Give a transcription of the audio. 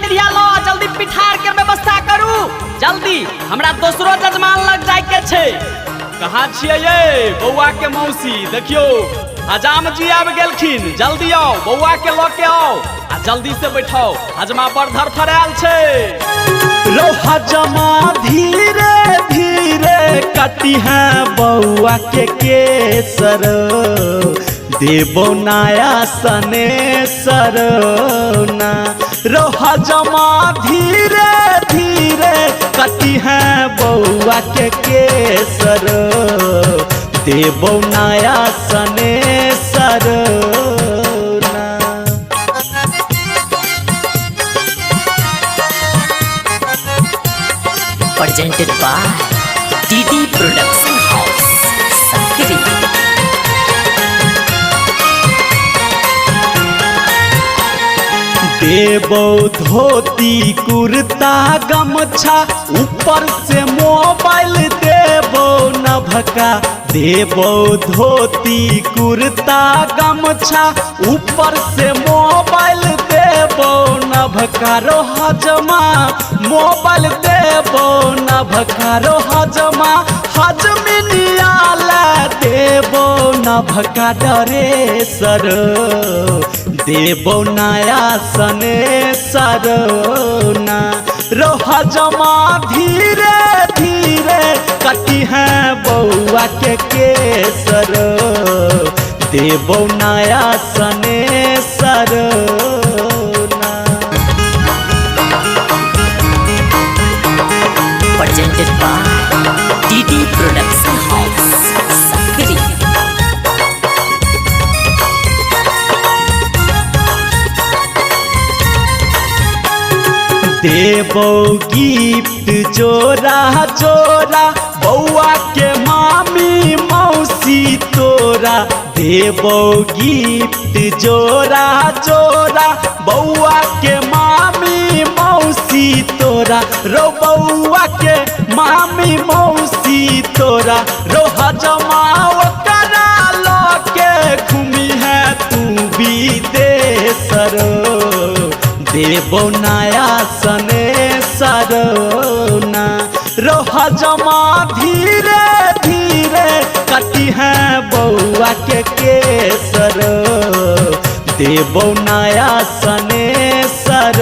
तिरिया लो जल्दी पिठार के व्यवस्था करू जल्दी हमरा दोसरो जजमान लग जाय के छे। कहाँ छियै ये बौआ के मौसी देखियो हजाम जी आब गेलखिन जल्दी आओ बौआ के ल के आओ आ जल्दी से बैठाओ हजमा पर धरफड़ायल छे। रो हजमा धीरे धीरे कटी है बौआ के केसर देबो नया सने सरना। रो हजमा धीरे धीरे कटी है बौआ के केसर देबो नया सने Sarna. Presented by DD Production House, Sakri. देबो धोती कुर्ता गमछा ऊपर से मोबाइल देबो नभका। देबो धोती कुर्ता गमछा ऊपर से मोबाइल देबो नभका। रो हजमा मोबाइल देबो नभका। रो हजमा हजमिनिया देबो नभका। डरे सर देबो नया सने सरना। रो हजमा धीरे धीरे कटी है बौआ के केसर देबो नया सने Sarna. Presented by DD Production House, Sakri. देबो गिफ्ट जोरा जोरा बौआ के मामी मौसी तोरा। देबो गिफ्ट जोरा जोरा बौआ के मामी मौसी तोरा। रो बौआ के मामी मौसी तोरा। रो हजमा ओकरा लो के घूमी है तू विदेशर देबो नया सने सरना। रो हजमा धीरे धीरे कटी है बौआ के केसर देबो नया सने सर।